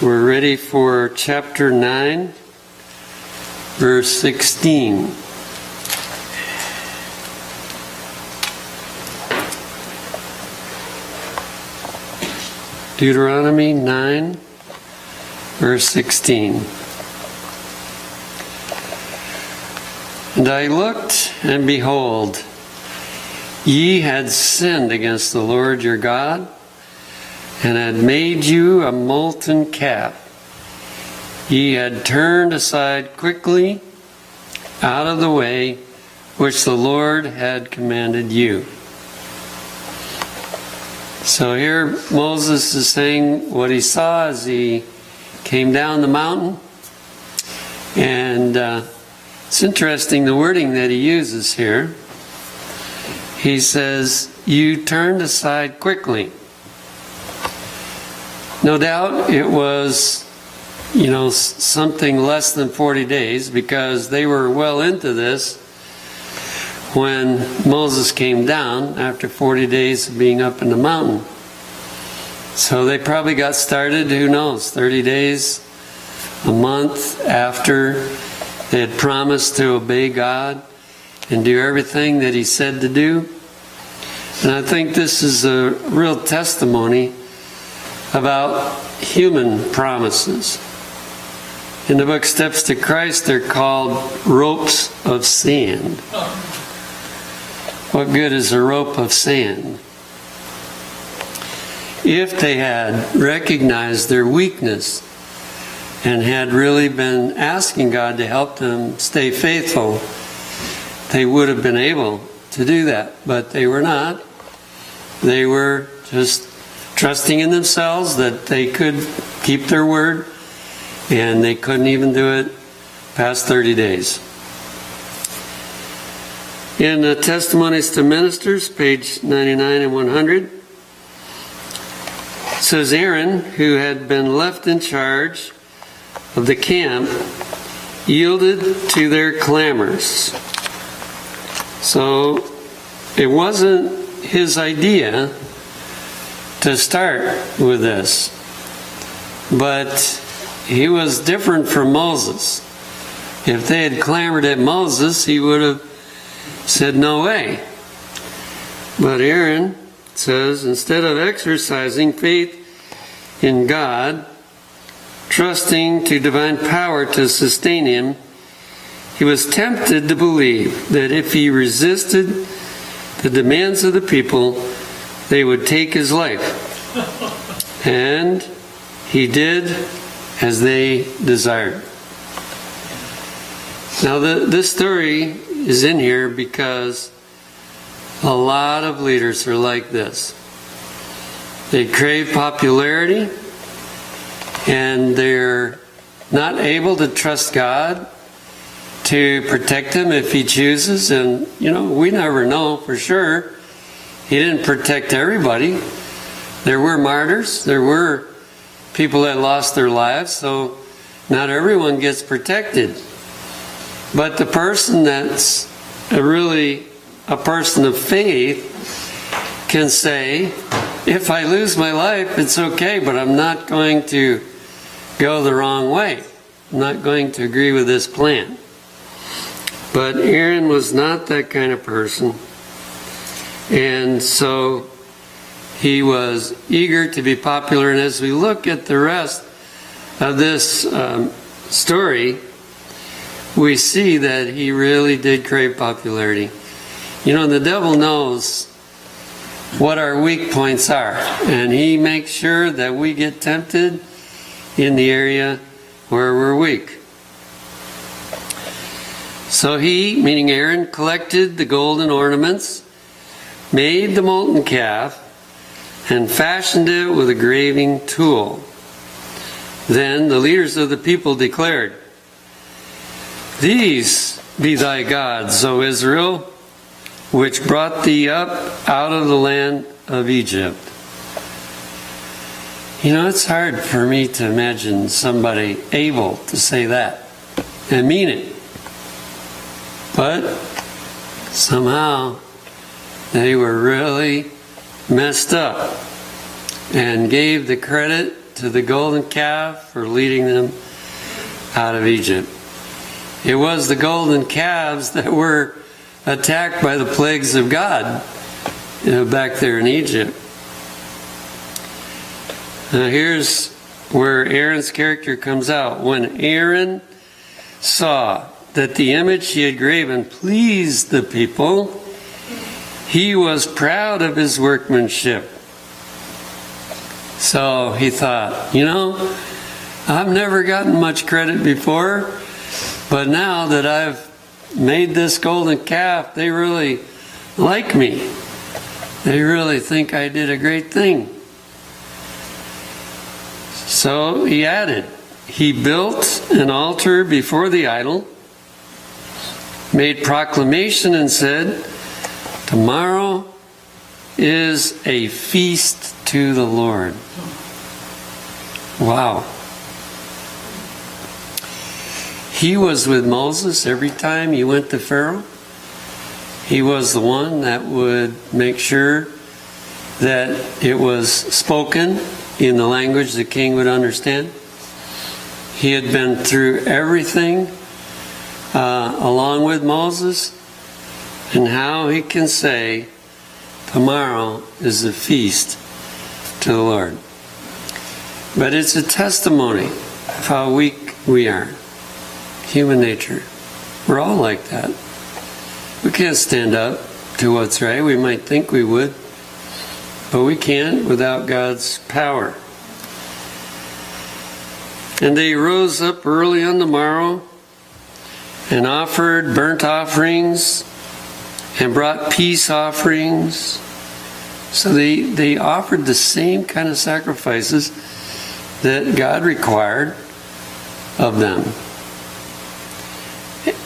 We're ready for chapter 9, verse 16. Deuteronomy 9, verse 16. And I looked, and behold, ye had sinned against the Lord your God, and had made you a molten calf. Ye had turned aside quickly out of the way which the Lord had commanded you. So here Moses is saying what he saw as he came down the mountain. And it's interesting the wording that he uses here. He says, you turned aside quickly. No doubt it was, something less than 40 days, because they were well into this when Moses came down after 40 days of being up in the mountain. So they probably got started, who knows, 30 days, a month after they had promised to obey God and do everything that He said to do. And I think this is a real testimony about human promises. In the book Steps to Christ, they're called ropes of sand. What good is a rope of sand? If they had recognized their weakness and had really been asking God to help them stay faithful, they would have been able to do that. But they were not. They were just trusting in themselves that they could keep their word, and they couldn't even do it past 30 days. In Testimonies to Ministers, page 99 and 100, it says, Aaron, who had been left in charge of the camp, yielded to their clamors. So it wasn't his idea to start with this, but he was different from Moses. If they had clamored at Moses, he would have said no way. But Aaron says, instead of exercising faith in God, trusting to divine power to sustain him, he was tempted to believe that if he resisted the demands of the people, they would take his life. And he did as they desired. Now this story is in here because a lot of leaders are like this. They crave popularity, and they're not able to trust God to protect them if He chooses. And, we never know for sure. He didn't protect everybody. There were martyrs. There were people that lost their lives. So not everyone gets protected. But the person that's really a person of faith can say, if I lose my life, it's okay, but I'm not going to go the wrong way. I'm not going to agree with this plan. But Aaron was not that kind of person. And so he was eager to be popular. And as we look at the rest of this story, we see that he really did crave popularity. The devil knows what our weak points are, and he makes sure that we get tempted in the area where we're weak. So he, meaning Aaron, collected the golden ornaments, made the molten calf, and fashioned it with a graving tool. Then the leaders of the people declared, These be thy gods, O Israel, which brought thee up out of the land of Egypt. It's hard for me to imagine somebody able to say that and mean it. But somehow they were really messed up and gave the credit to the golden calf for leading them out of Egypt. It was the golden calves that were attacked by the plagues of God, back there in Egypt. Now here's where Aaron's character comes out. When Aaron saw that the image he had graven pleased the people, he was proud of his workmanship. So he thought, I've never gotten much credit before, but now that I've made this golden calf, they really like me. They really think I did a great thing. So he added, he built an altar before the idol, made proclamation and said, tomorrow is a feast to the Lord. Wow. He was with Moses every time he went to Pharaoh. He was the one that would make sure that it was spoken in the language the king would understand. He had been through everything along with Moses, and how he can say, tomorrow is the feast to the Lord. But it's a testimony of how weak we are. Human nature. We're all like that. We can't stand up to what's right. We might think we would, but we can't without God's power. And they rose up early on the morrow and offered burnt offerings and brought peace offerings. So they offered the same kind of sacrifices that God required of them.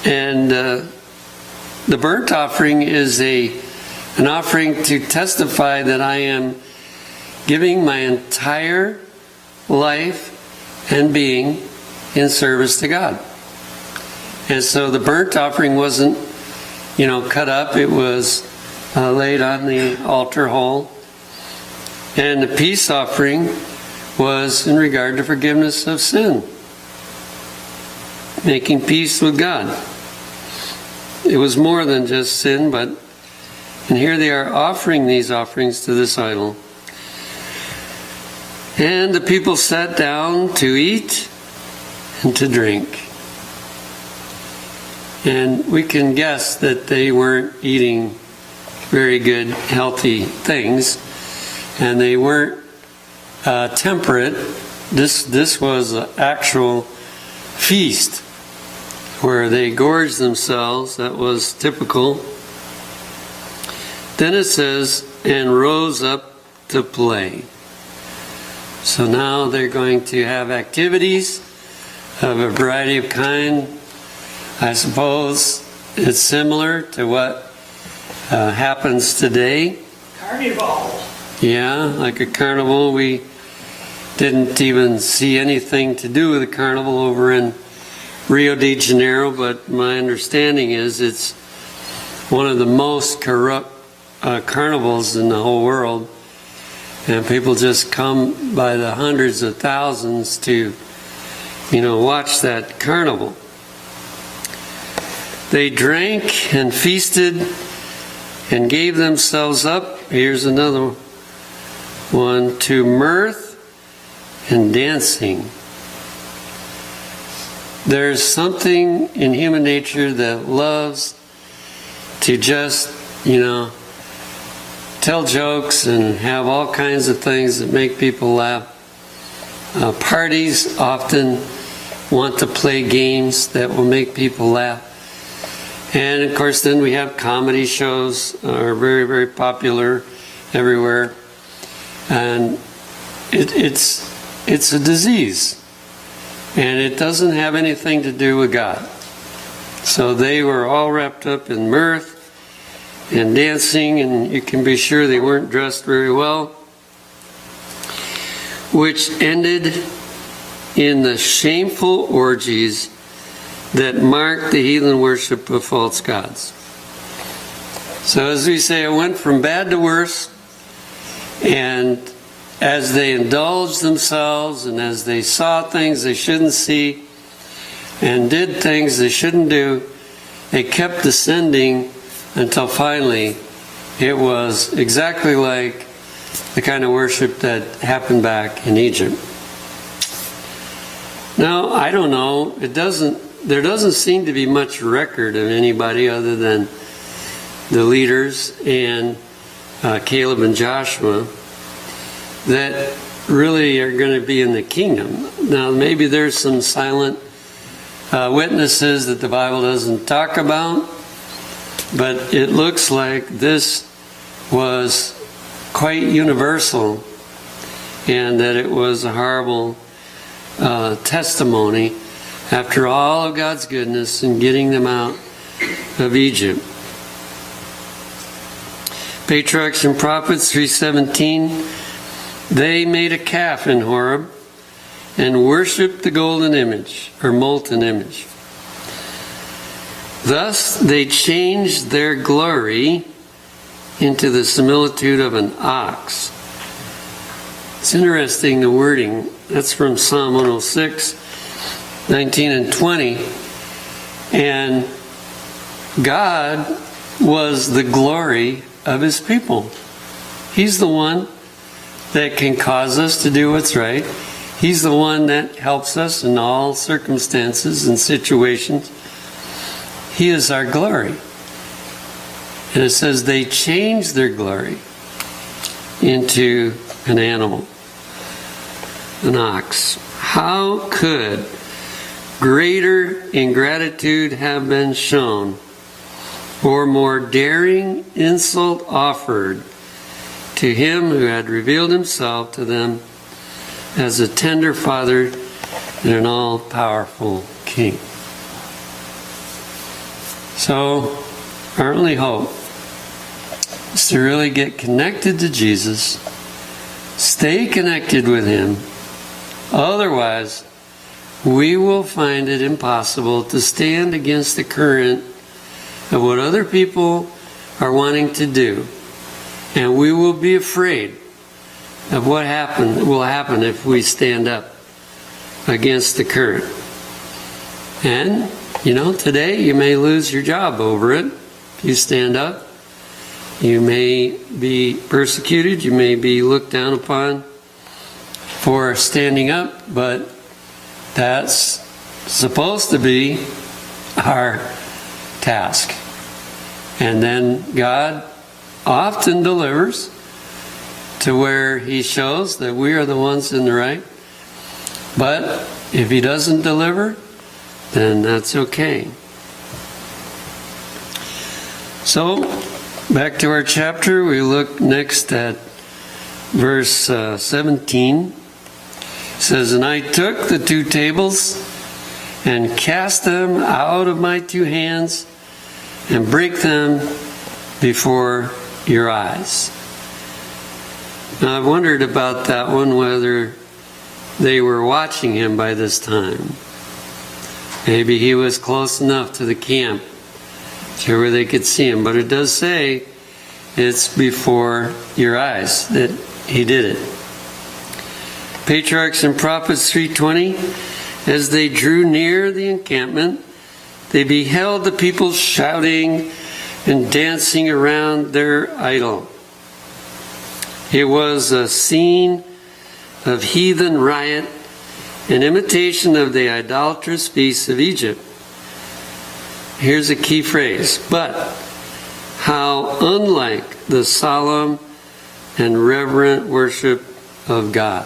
And the burnt offering is an offering to testify that I am giving my entire life and being in service to God. And so the burnt offering wasn't, cut up. It was laid on the altar hole. And the peace offering was in regard to forgiveness of sin. Making peace with God. It was more than just sin, and here they are offering these offerings to this idol. And the people sat down to eat and to drink. And we can guess that they weren't eating very good, healthy things, and they weren't temperate. This was an actual feast where they gorged themselves. That was typical. Then it says, and rose up to play. So now they're going to have activities of a variety of kind. I suppose it's similar to what happens today. Carnival. Yeah, like a carnival. We didn't even see anything to do with a carnival over in Rio de Janeiro, but my understanding is it's one of the most corrupt carnivals in the whole world, and people just come by the hundreds of thousands to, watch that carnival. They drank and feasted and gave themselves up, here's another one, to mirth and dancing. There's something in human nature that loves to just, tell jokes and have all kinds of things that make people laugh. Parties often want to play games that will make people laugh. And of course then we have comedy shows are very, very popular everywhere. And it's a disease. And it doesn't have anything to do with God. So they were all wrapped up in mirth and dancing, and you can be sure they weren't dressed very well, which ended in the shameful orgies that marked the heathen worship of false gods. So as we say, it went from bad to worse, and as they indulged themselves and as they saw things they shouldn't see and did things they shouldn't do, they kept descending until finally it was exactly like the kind of worship that happened back in Egypt. Now, I don't know, there doesn't seem to be much record of anybody other than the leaders and Caleb and Joshua that really are going to be in the kingdom. Now, maybe there's some silent witnesses that the Bible doesn't talk about, but it looks like this was quite universal and that it was a horrible testimony after all of God's goodness in getting them out of Egypt. Patriarchs and Prophets 3:17, they made a calf in Horeb and worshipped the golden image, or molten image. Thus they changed their glory into the similitude of an ox. It's interesting, the wording. That's from Psalm 106, 19 and 20. And God was the glory of His people. He's the one that can cause us to do what's right. He's the one that helps us in all circumstances and situations. He is our glory. And it says they changed their glory into an animal, an ox. How could greater ingratitude have been shown, or more daring insult offered to Him who had revealed Himself to them as a tender Father and an all-powerful King? So, our only hope is to really get connected to Jesus, stay connected with Him. Otherwise, we will find it impossible to stand against the current of what other people are wanting to do. And we will be afraid of what will happen if we stand up against the current. And, today you may lose your job over it. If you stand up, you may be persecuted, you may be looked down upon for standing up, but that's supposed to be our task. And then God often delivers to where He shows that we are the ones in the right. But if He doesn't deliver, then that's okay. So, back to our chapter, we look next at verse 17. It says, "And I took the 2 tables and cast them out of my 2 hands and break them before your eyes." Now, I've wondered about that one, whether they were watching him by this time. Maybe he was close enough to the camp to where they could see him. But it does say it's before your eyes that he did it. Patriarchs and Prophets 3:20, "As they drew near the encampment, they beheld the people shouting and dancing around their idol. It was a scene of heathen riot, an imitation of the idolatrous beasts of Egypt." Here's a key phrase, "But how unlike the solemn and reverent worship of God."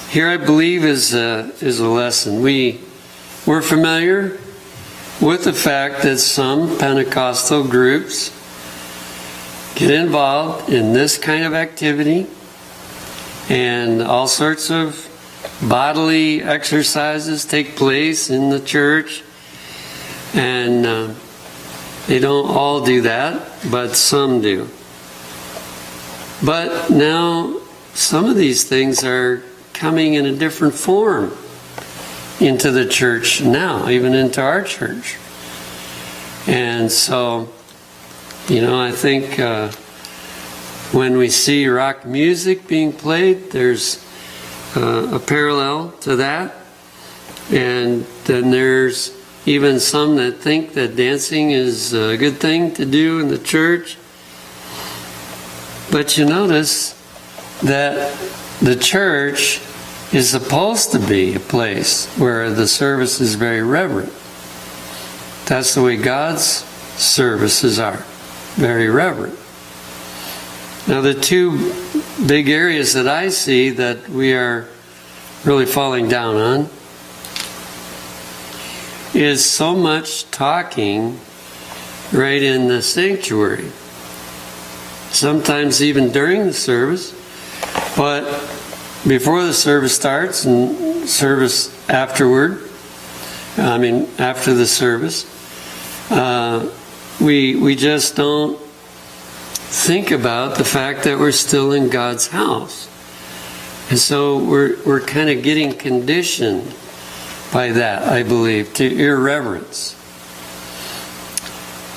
Here, I believe, is a lesson. We're familiar with the fact that some Pentecostal groups get involved in this kind of activity, and all sorts of bodily exercises take place in the church, and they don't all do that, but some do. But now some of these things are coming in a different form into the church now, even into our church. And so, I think When we see rock music being played, there's a parallel to that. And then there's even some that think that dancing is a good thing to do in the church. But you notice that the church is supposed to be a place where the service is very reverent. That's the way God's services are, very reverent. Now, the two big areas that I see that we are really falling down on is so much talking right in the sanctuary. Sometimes even during the service, but before the service starts and service afterward, after the service, we just don't think about the fact that we're still in God's house. And so we're kind of getting conditioned by that, I believe, to irreverence.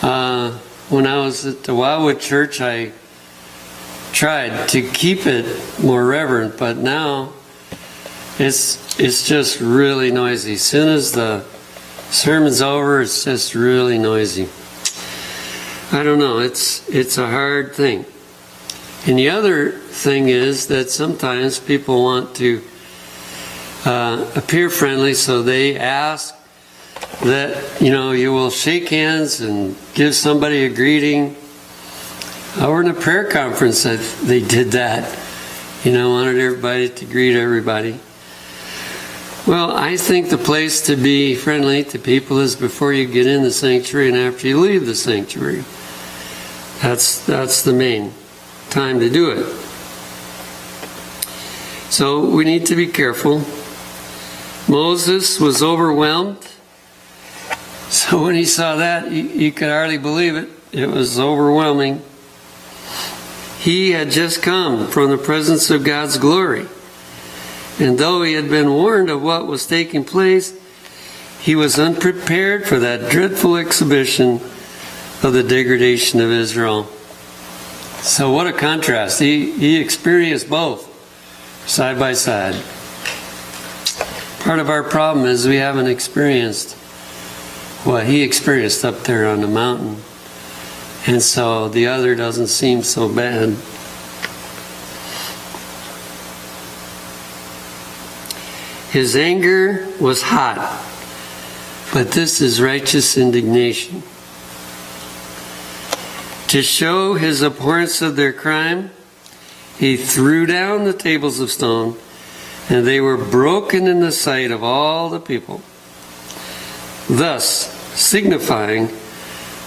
When I was at the Wildwood Church, I tried to keep it more reverent, but now it's just really noisy. As soon as the sermon's over, it's just really noisy. I don't know, it's a hard thing. And the other thing is that sometimes people want to appear friendly, so they ask that, you will shake hands and give somebody a greeting. We're in a prayer conference that they did that. Wanted everybody to greet everybody. Well, I think the place to be friendly to people is before you get in the sanctuary and after you leave the sanctuary. That's the main time to do it. So we need to be careful. Moses was overwhelmed. So when he saw that, he could hardly believe it. It was overwhelming. He had just come from the presence of God's glory. And though he had been warned of what was taking place, he was unprepared for that dreadful exhibition of the degradation of Israel. So what a contrast. He experienced both, side by side. Part of our problem is we haven't experienced what he experienced up there on the mountain. And so the other doesn't seem so bad. His anger was hot, but this is righteous indignation. To show his abhorrence of their crime, he threw down the tables of stone, and they were broken in the sight of all the people, thus signifying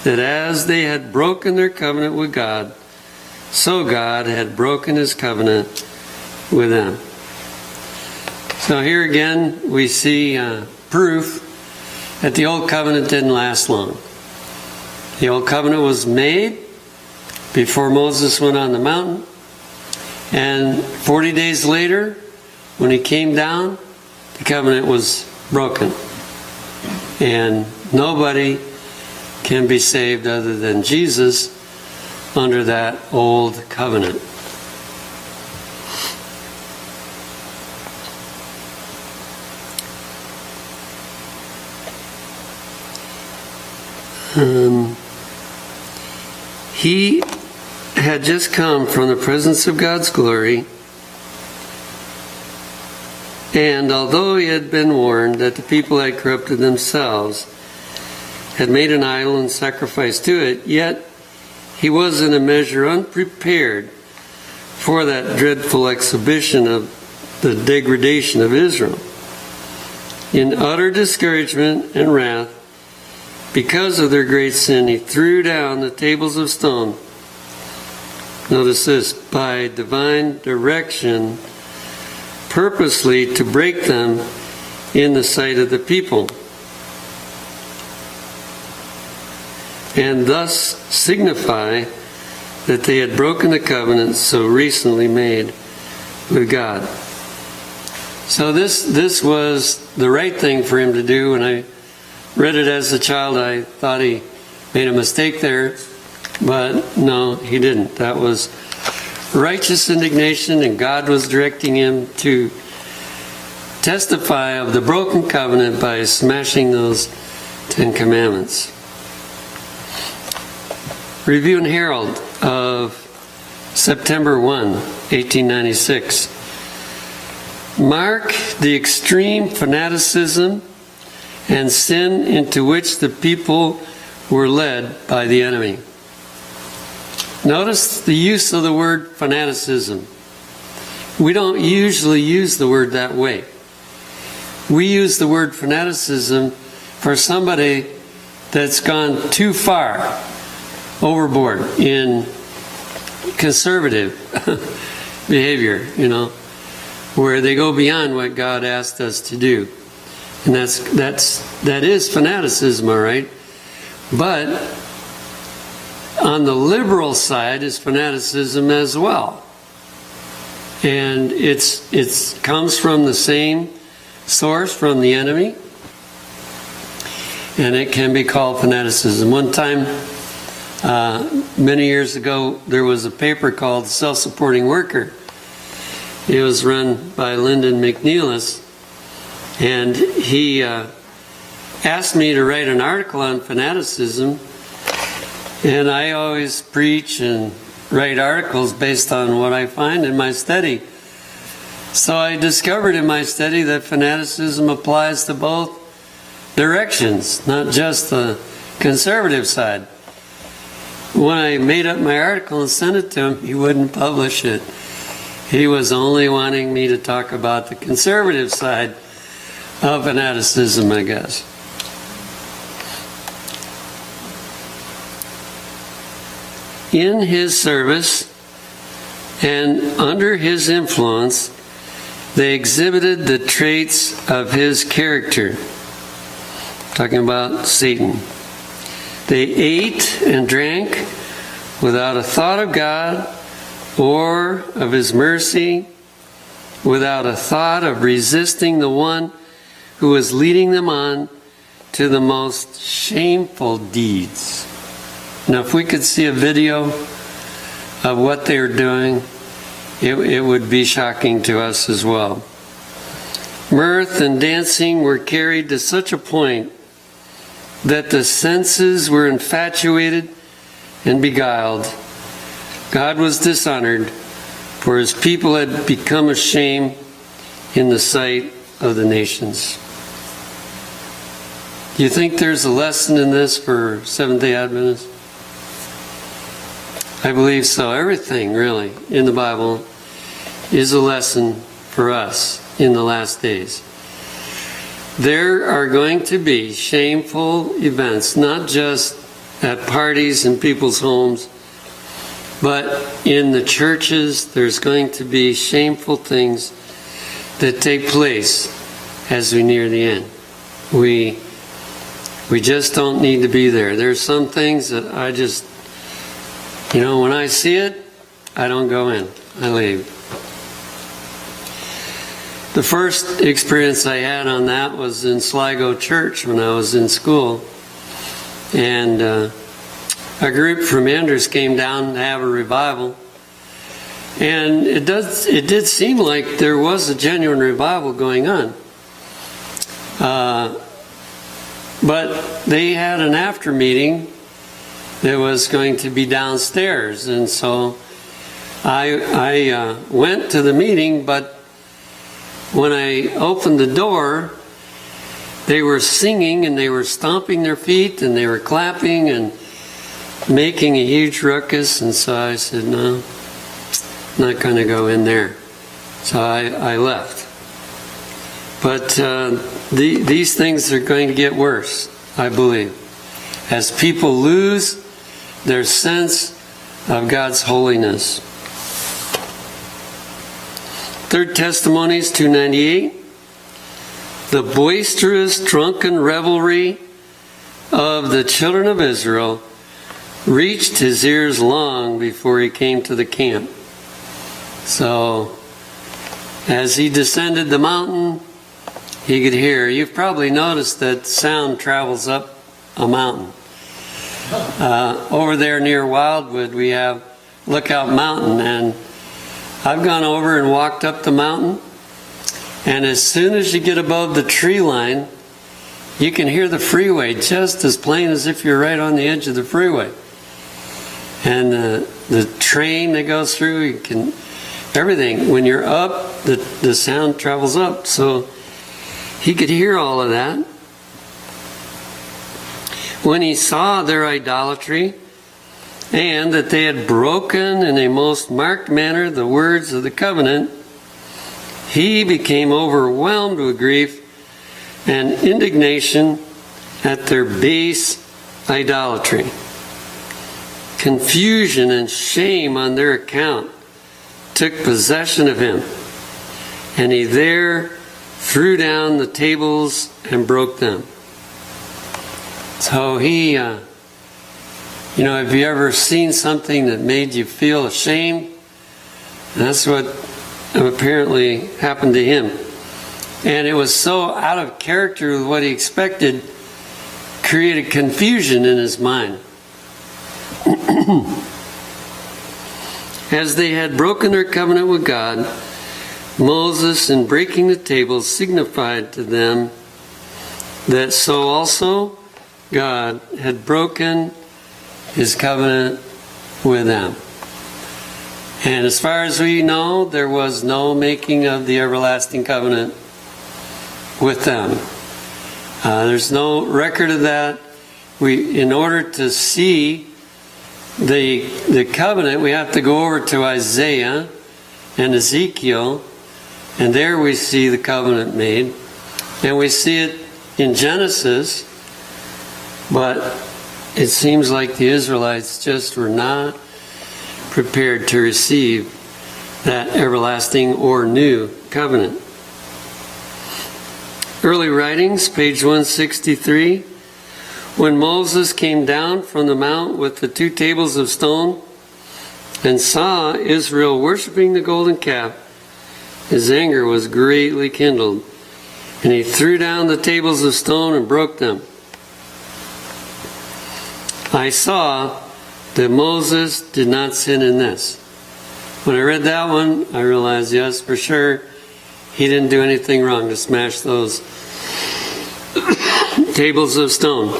that as they had broken their covenant with God, so God had broken his covenant with them. So here again we see proof that the old covenant didn't last long. The old covenant was made before Moses went on the mountain, and 40 days later, when he came down, the covenant was broken. And nobody can be saved other than Jesus under that old covenant. He had just come from the presence of God's glory, and although he had been warned that the people had corrupted themselves, had made an idol and sacrificed to it, yet he was in a measure unprepared for that dreadful exhibition of the degradation of Israel. In utter discouragement and wrath, because of their great sin, he threw down the tables of stone. Notice this, by divine direction, purposely to break them in the sight of the people, and thus signify that they had broken the covenant so recently made with God. So this was the right thing for him to do. When I read it as a child, I thought he made a mistake there, but no, he didn't. That was righteous indignation, and God was directing him to testify of the broken covenant by smashing those 10 commandments. Review and Herald of September 1, 1896. Mark the extreme fanaticism and sin into which the people were led by the enemy. Notice the use of the word fanaticism. We don't usually use the word that way. We use the word fanaticism for somebody that's gone too far overboard in conservative behavior, where they go beyond what God asked us to do. And that is fanaticism, all right? But on the liberal side is fanaticism as well. And it comes from the same source, from the enemy. And it can be called fanaticism. One time, many years ago, there was a paper called Self-Supporting Worker. It was run by Lyndon McNeilis. And he asked me to write an article on fanaticism. And I always preach and write articles based on what I find in my study. So I discovered in my study that fanaticism applies to both directions, not just the conservative side. When I made up my article and sent it to him, he wouldn't publish it. He was only wanting me to talk about the conservative side of fanaticism, I guess. In his service and under his influence, they exhibited the traits of his character. Talking about Satan. They ate and drank without a thought of God or of his mercy, without a thought of resisting the one who was leading them on to the most shameful deeds. Now, if we could see a video of what they were doing, it would be shocking to us as well. Mirth and dancing were carried to such a point that the senses were infatuated and beguiled. God was dishonored, for his people had become a shame in the sight of the nations. Do you think there's a lesson in this for Seventh-day Adventists? I believe so. Everything, really, in the Bible is a lesson for us in the last days. There are going to be shameful events, not just at parties in people's homes, but in the churches. There's going to be shameful things that take place as we near the end. We just don't need to be there. There's some things that I just, when I see it, I don't go in. I leave. The first experience I had on that was in Sligo Church when I was in school. And a group from Andrews came down to have a revival. And it did seem like there was a genuine revival going on. But they had an after meeting that was going to be downstairs. And so I went to the meeting, but when I opened the door, they were singing and they were stomping their feet and they were clapping and making a huge ruckus. And so I said, no, I'm not going to go in there. So I left. But these things are going to get worse, I believe, as people lose their sense of God's holiness. 3 Testimonies 2:98. The boisterous, drunken revelry of the children of Israel reached his ears long before he came to the camp. So, as he descended the mountain, he could hear. You've probably noticed that sound travels up a mountain. Over there near Wildwood, we have Lookout Mountain, and I've gone over and walked up the mountain, and as soon as you get above the tree line, you can hear the freeway just as plain as if you're right on the edge of the freeway. And the train that goes through, you can, everything. When you're up, the sound travels up. So he could hear all of that. When he saw their idolatry, and that they had broken in a most marked manner the words of the covenant, he became overwhelmed with grief and indignation at their base idolatry. Confusion and shame on their account took possession of him, and he there threw down the tables and broke them. So he, have you ever seen something that made you feel ashamed? That's what apparently happened to him. And it was so out of character with what he expected, created confusion in his mind. As they had broken their covenant with God, Moses, in breaking the tables, signified to them that so also God had broken his covenant with them. And as far as we know, there was no making of the everlasting covenant with them. There's no record of that. In order to see the covenant, we have to go over to Isaiah and Ezekiel, and there we see the covenant made. And we see it in Genesis, but it seems like the Israelites just were not prepared to receive that everlasting or new covenant. Early writings, page 163. When Moses came down from the mount with the 2 tables of stone and saw Israel worshiping the golden calf, his anger was greatly kindled, and he threw down the tables of stone and broke them. I saw that Moses did not sin in this. When I read that one, I realized, yes, for sure, he didn't do anything wrong to smash those tables of stone.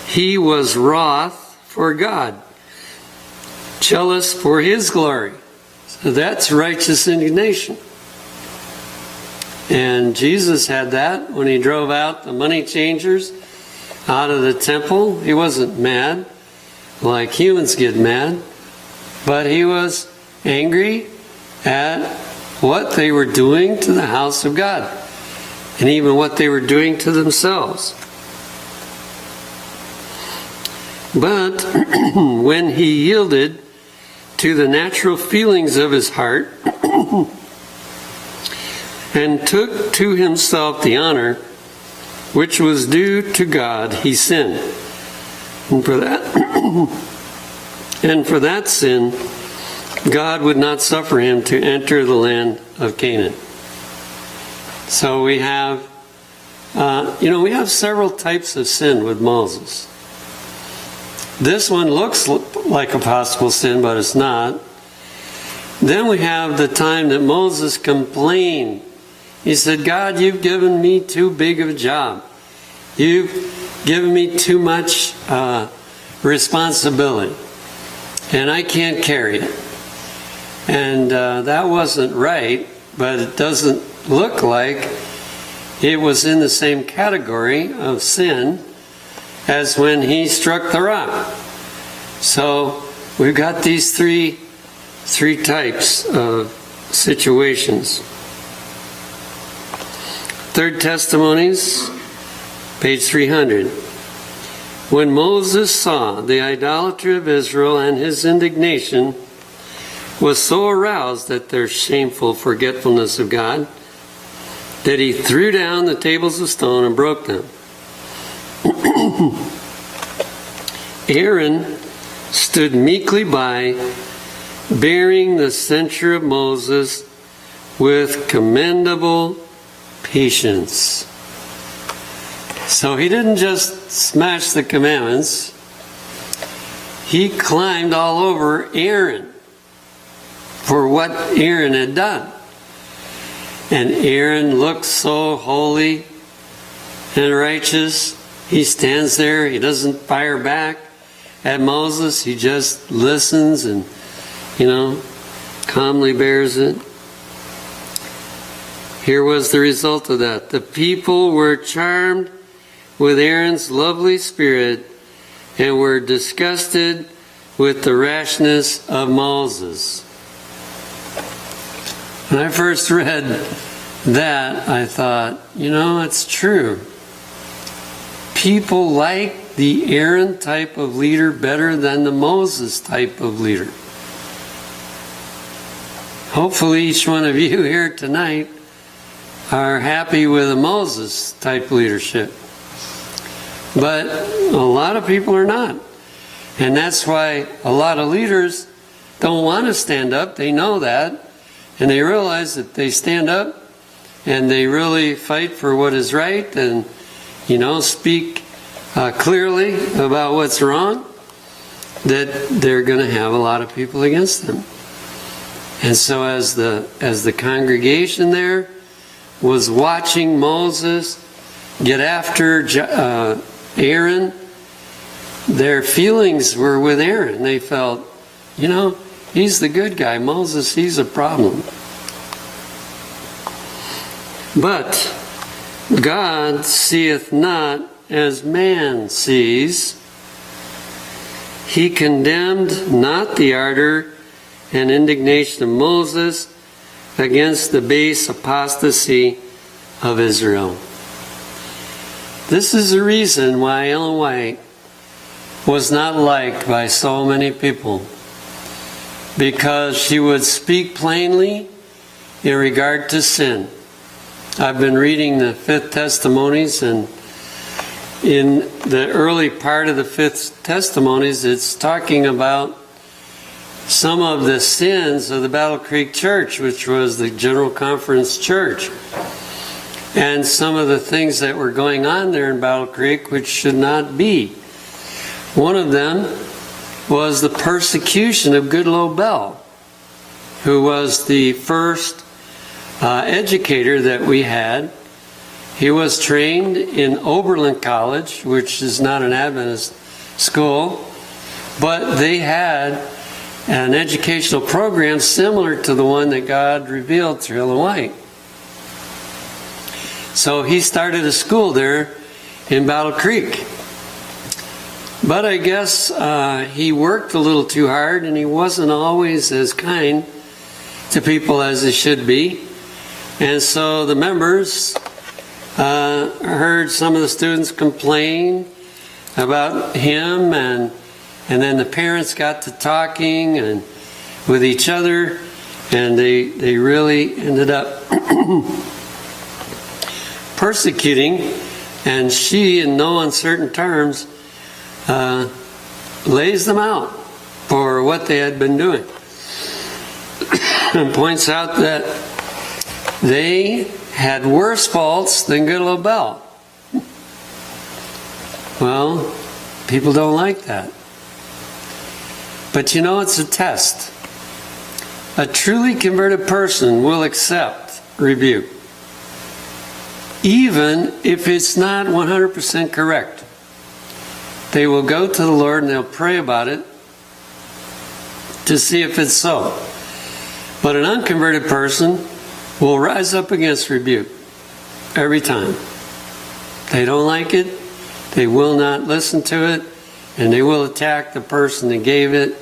He was wroth for God, jealous for his glory. So that's righteous indignation. And Jesus had that when he drove out the money changers out of the temple. He wasn't mad like humans get mad, but he was angry at what they were doing to the house of God, and even what they were doing to themselves. But when he yielded to the natural feelings of his heart and took to himself the honor which was due to God, he sinned. And for that sin, God would not suffer him to enter the land of Canaan. So we have, we have several types of sin with Moses. This one looks like a possible sin, but it's not. Then we have the time that Moses complained. He said, God, you've given me too big of a job. You've given me too much responsibility, and I can't carry it. And that wasn't right, but it doesn't look like it was in the same category of sin as when he struck the rock. So we've got these three types of situations. 3rd Testimonies, page 300. When Moses saw the idolatry of Israel, and his indignation was so aroused at their shameful forgetfulness of God, that he threw down the tables of stone and broke them. Aaron stood meekly by, bearing the censure of Moses with commendable patience. So he didn't just smash the commandments, he climbed all over Aaron for what Aaron had done. And Aaron looked so holy and righteous. He stands there. He doesn't fire back at Moses. He just listens and, calmly bears it. Here was the result of that. The people were charmed with Aaron's lovely spirit and were disgusted with the rashness of Moses. When I first read that, I thought, it's true. People like the Aaron type of leader better than the Moses type of leader. Hopefully each one of you here tonight are happy with a Moses type leadership. But a lot of people are not. And that's why a lot of leaders don't want to stand up. They know that. And they realize that they stand up and they really fight for what is right and, speak clearly about what's wrong, that they're going to have a lot of people against them. And so as the congregation there was watching Moses get after Aaron, their feelings were with Aaron. They felt, he's the good guy. Moses, he's a problem. But God seeth not as man sees. He condemned not the ardor and indignation of Moses against the base apostasy of Israel. This is the reason why Ellen White was not liked by so many people, because she would speak plainly in regard to sin. I've been reading the Fifth Testimonies, and in the early part of the Fifth Testimonies, it's talking about some of the sins of the Battle Creek Church, which was the General Conference Church, and some of the things that were going on there in Battle Creek which should not be. One of them was the persecution of Goodloe Bell, who was the first educator that we had. He was trained in Oberlin College, which is not an Adventist school, but they had an educational program similar to the one that God revealed through Ellen White. So he started a school there in Battle Creek. But I guess he worked a little too hard, and he wasn't always as kind to people as he should be. And so the members heard some of the students complain about him, and then the parents got to talking and with each other, and they really ended up persecuting, and she, in no uncertain terms, lays them out for what they had been doing and points out that they had worse faults than Goodloe Bell. Well, people don't like that. But it's a test. A truly converted person will accept rebuke, even if it's not 100% correct. They will go to the Lord and they'll pray about it to see if it's so. But an unconverted person will rise up against rebuke every time. They don't like it, they will not listen to it, and they will attack the person that gave it.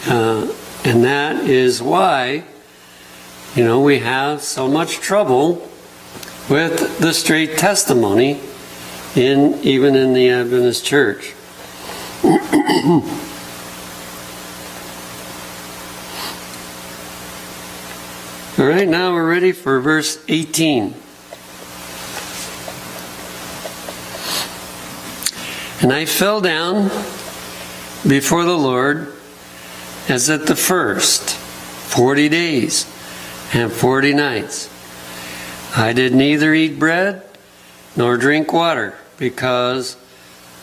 And that is why, we have so much trouble with the straight testimony even in the Adventist Church. All right, now we're ready for verse 18. And I fell down before the Lord as at the first 40 days and 40 nights. I did neither eat bread nor drink water, because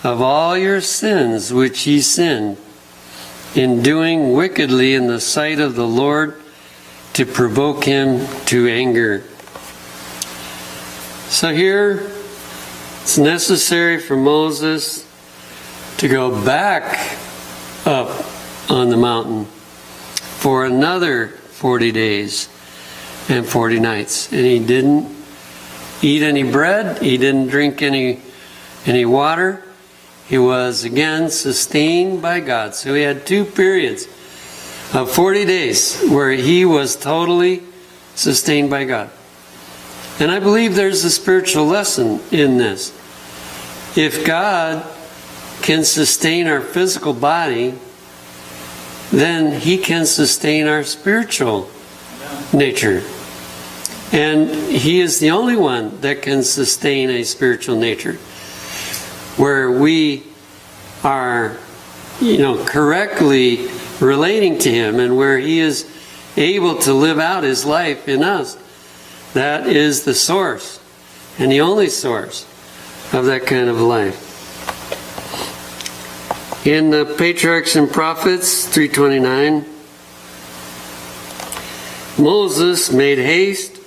of all your sins which ye sinned in doing wickedly in the sight of the Lord to provoke him to anger. So here, it's necessary for Moses to go back up on the mountain for another 40 days and 40 nights. And he didn't eat any bread. He didn't drink any water. He was again sustained by God. So he had 2 periods of 40 days where he was totally sustained by God. And I believe there's a spiritual lesson in this. If God can sustain our physical body, then he can sustain our spiritual nature. And he is the only one that can sustain a spiritual nature where we are, correctly relating to him and where he is able to live out his life in us. That is the source and the only source of that kind of life. In the Patriarchs and Prophets 3:29, Moses made haste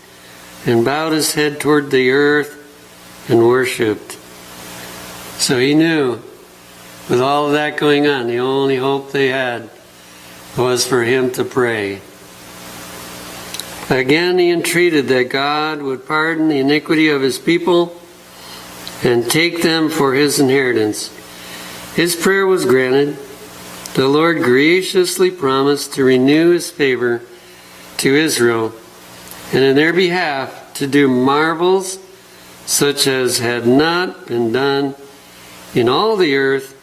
and bowed his head toward the earth and worshipped. So he knew, with all of that going on, the only hope they had was for him to pray. Again, he entreated that God would pardon the iniquity of his people and take them for his inheritance. His prayer was granted. The Lord graciously promised to renew his favor to Israel, and in their behalf to do marvels such as had not been done in all the earth,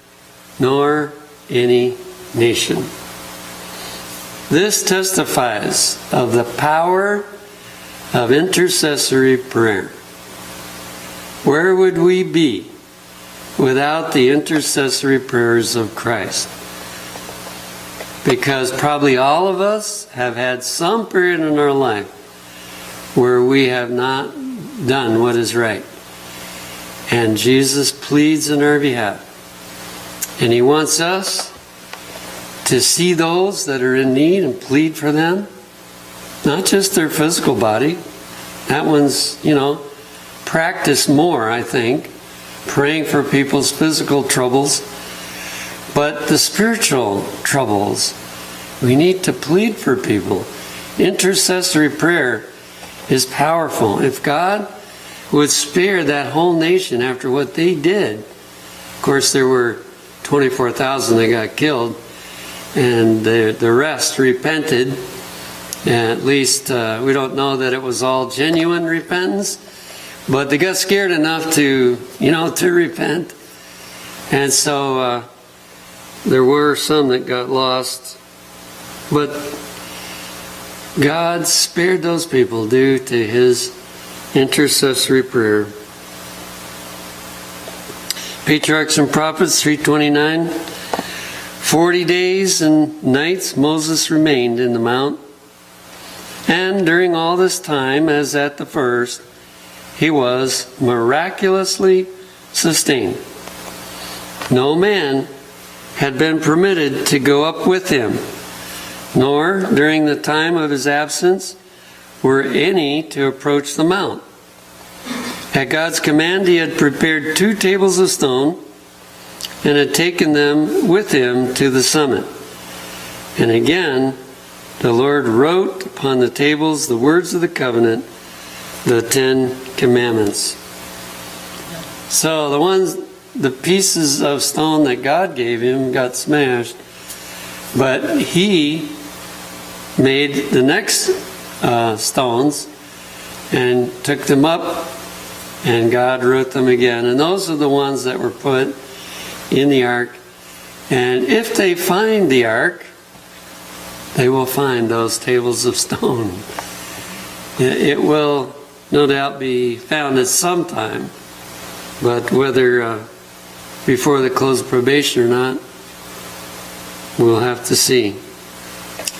nor any nation. This testifies of the power of intercessory prayer. Where would we be without the intercessory prayers of Christ? Because probably all of us have had some period in our life where we have not done what is right. And Jesus pleads in our behalf. And he wants us to see those that are in need and plead for them. Not just their physical body. That one's, practice more, I think. Praying for people's physical troubles. But the spiritual troubles, we need to plead for people. Intercessory prayer is powerful. If God would spare that whole nation after what they did. Of course, there were 24,000 that got killed, and the rest repented. At least we don't know that it was all genuine repentance, but they got scared enough to repent. And so there were some that got lost, but God spared those people due to his intercessory prayer. Patriarchs and Prophets 3:29. 40 days and nights Moses remained in the mount, and during all this time, as at the first, he was miraculously sustained. No man had been permitted to go up with him, nor during the time of his absence were any to approach the mount. At God's command, he had prepared 2 tables of stone and had taken them with him to the summit. And again, the Lord wrote upon the tables the words of the covenant, the 10 commandments. So the pieces of stone that God gave him got smashed, but he made the next stones and took them up, and God wrote them again. And those are the ones that were put in the ark. And if they find the ark, they will find those tables of stone. It will no doubt be found at some time, but whether before the close of probation or not, we'll have to see.